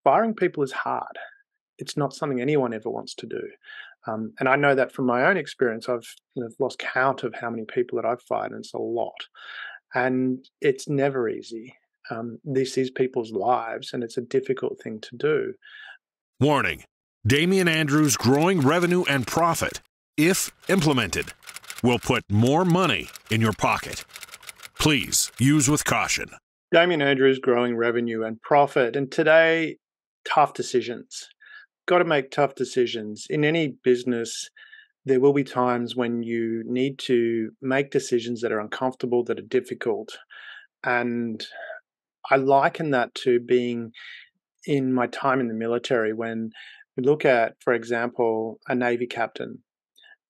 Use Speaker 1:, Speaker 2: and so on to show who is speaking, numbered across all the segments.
Speaker 1: Firing people is hard. It's not something anyone ever wants to do. And I know that from my own experience. I've lost count of how many people that I've fired, and it's a lot. And it's never easy. This is people's lives, and it's a difficult thing to do.
Speaker 2: Warning: Damian Andrews' growing revenue and profit, if implemented, will put more money in your pocket. Please use with caution.
Speaker 1: Damian Andrews' growing revenue and profit. And today, tough decisions. Got to make tough decisions. In any business, there will be times when you need to make decisions that are uncomfortable, that are difficult. And I liken that to being in my time in the military when we look at, for example, a Navy captain.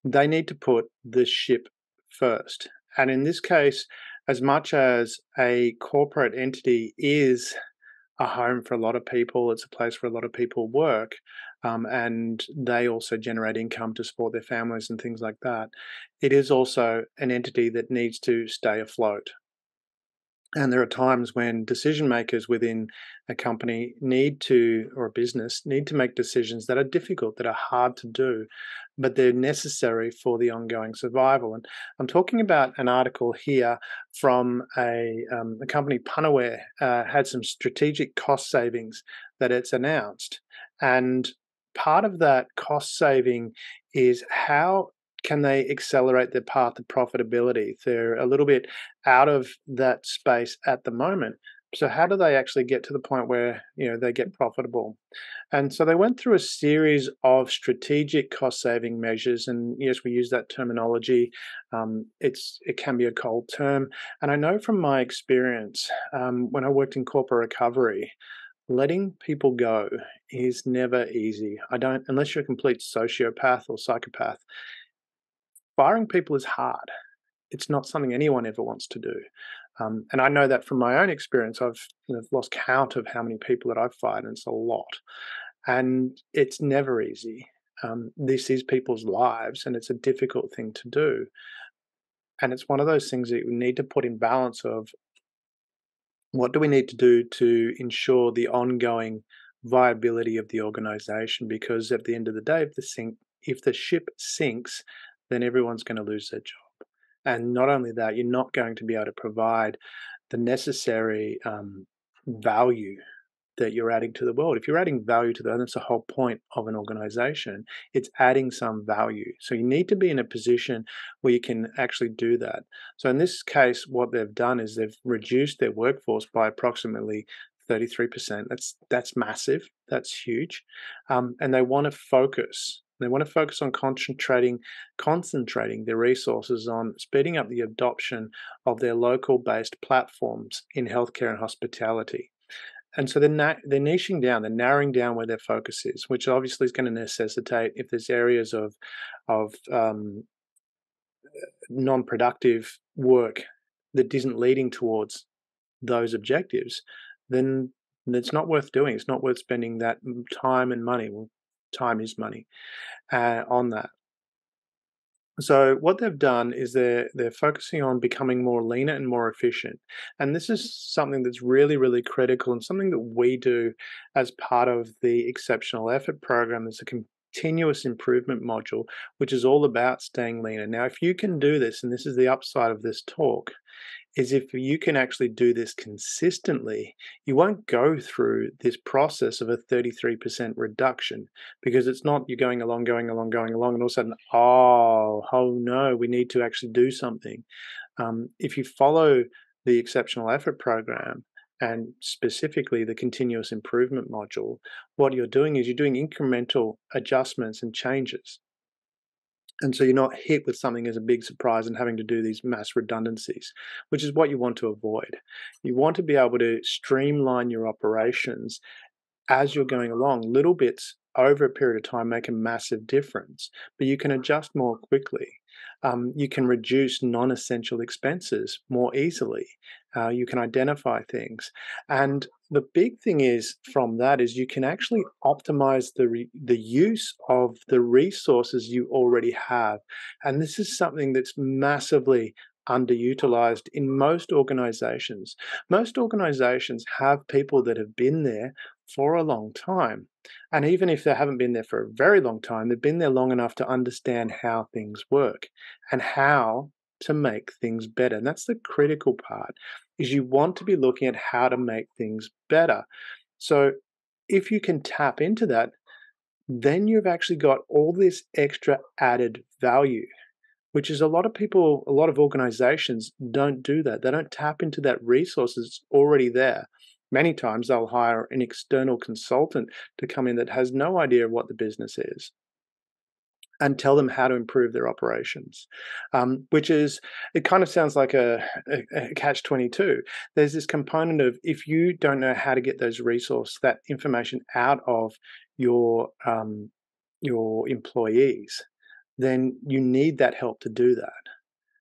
Speaker 1: They need to put the ship first. And in this case, as much as a corporate entity is a home for a lot of people, it's a place where a lot of people work, and they also generate income to support their families and things like that. It is also an entity that needs to stay afloat. And there are times when decision makers within a company or a business need to make decisions that are difficult, that are hard to do, but they're necessary for the ongoing survival. And I'm talking about an article here from the company Punaware had some strategic cost savings that it's announced. And part of that cost saving is how can they accelerate their path to profitability? They're a little bit out of that space at the moment. So how do they actually get to the point where they get profitable? And so they went through a series of strategic cost saving measures. And yes, we use that terminology. It can be a cold term. And I know from my experience when I worked in corporate recovery, letting people go is never easy. Unless you're a complete sociopath or psychopath. Firing people is hard. It's not something anyone ever wants to do. And I know that from my own experience. I've lost count of how many people that I've fired, and it's a lot. And it's never easy. This is people's lives, and it's a difficult thing to do. And it's one of those things that we need to put in balance of what do we need to do to ensure the ongoing viability of the organization? Because at the end of the day, if the ship sinks, then everyone's going to lose their job. And not only that, you're not going to be able to provide the necessary value that you're adding to the world. If you're adding value to that's the whole point of an organization. It's adding some value. So you need to be in a position where you can actually do that. So in this case, what they've done is they've reduced their workforce by approximately 33%. That's massive. That's huge. And they want to focus. They want to focus on concentrating their resources on speeding up the adoption of their local-based platforms in healthcare and hospitality. And so they're niching down, they're narrowing down where their focus is, which obviously is going to necessitate, if there's areas of non-productive work that isn't leading towards those objectives, then it's not worth doing. It's not worth spending that time and money. Well, time is money on that. So what they've done is they're focusing on becoming more leaner and more efficient. And this is something that's really, really critical and something that we do as part of the Exceptional Effort program. There's a continuous improvement module, which is all about staying leaner. Now, if you can do this, and this is the upside of this talk, is if you can actually do this consistently, you won't go through this process of a 33% reduction, because it's not you're going along, and all of a sudden, oh no, we need to actually do something. If you follow the Exceptional Effort program, and specifically the continuous improvement module, what you're doing is you're doing incremental adjustments and changes. And so you're not hit with something as a big surprise and having to do these mass redundancies, which is what you want to avoid. You want to be able to streamline your operations as you're going along. Little bits over a period of time make a massive difference, but you can adjust more quickly. You can reduce non-essential expenses more easily. You can identify things. And the big thing is from that is you can actually optimize the use of the resources you already have. And this is something that's massively underutilized in most organizations. Most organizations have people that have been there for a long time. And even if they haven't been there for a very long time, they've been there long enough to understand how things work and how to make things better. And that's the critical part, is you want to be looking at how to make things better. So if you can tap into that, then you've actually got all this extra added value, which is a lot of people, a lot of organizations don't do that. They don't tap into that resource that's already there. Many times they'll hire an external consultant to come in that has no idea of what the business is and tell them how to improve their operations, which is, it kind of sounds like a catch-22. There's this component of, if you don't know how to get those resource, that information out of your employees, then you need that help to do that.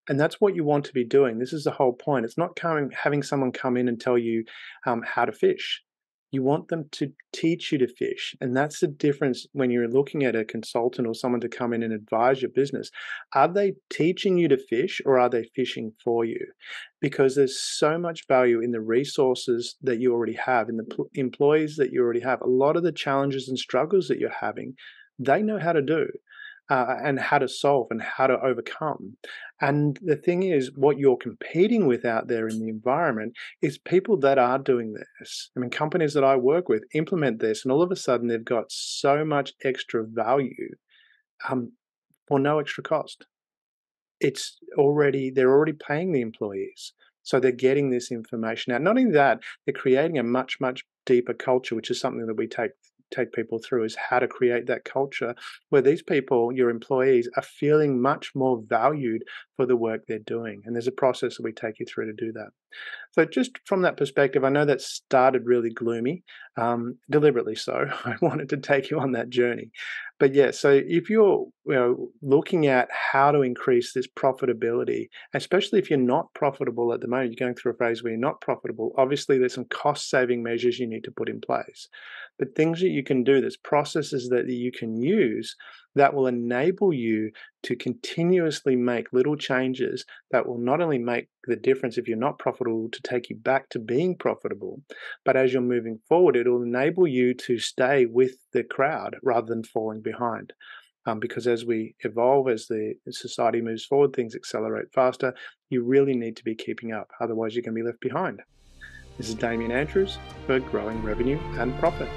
Speaker 1: And that's what you want to be doing. This is the whole point. It's not having someone come in and tell you how to fish. You want them to teach you to fish. And that's the difference when you're looking at a consultant or someone to come in and advise your business. Are they teaching you to fish, or are they fishing for you? Because there's so much value in the resources that you already have, in the employees that you already have. A lot of the challenges and struggles that you're having, they know how to do. And how to solve and how to overcome. And the thing is, what you're competing with out there in the environment is people that are doing this. I mean, companies that I work with implement this, and all of a sudden they've got so much extra value for no extra cost. They're already paying the employees. So they're getting this information out. Not only that, they're creating a much, much deeper culture, which is something that we take people through, is how to create that culture where these people, your employees, are feeling much more valued for the work they're doing. And there's a process that we take you through to do that. So just from that perspective, I know that started really gloomy, deliberately so. I wanted to take you on that journey. But yeah, so if you're looking at how to increase this profitability, especially if you're not profitable at the moment, you're going through a phase where you're not profitable, obviously there's some cost-saving measures you need to put in place. But things that you can do, there's processes that you can use that will enable you to continuously make little changes that will not only make the difference if you're not profitable to take you back to being profitable, but as you're moving forward, it will enable you to stay with the crowd rather than falling behind. Because as we evolve, as the society moves forward, things accelerate faster. You really need to be keeping up. Otherwise, you're going to be left behind. This is Damien Andrews for Growing Revenue and Profit.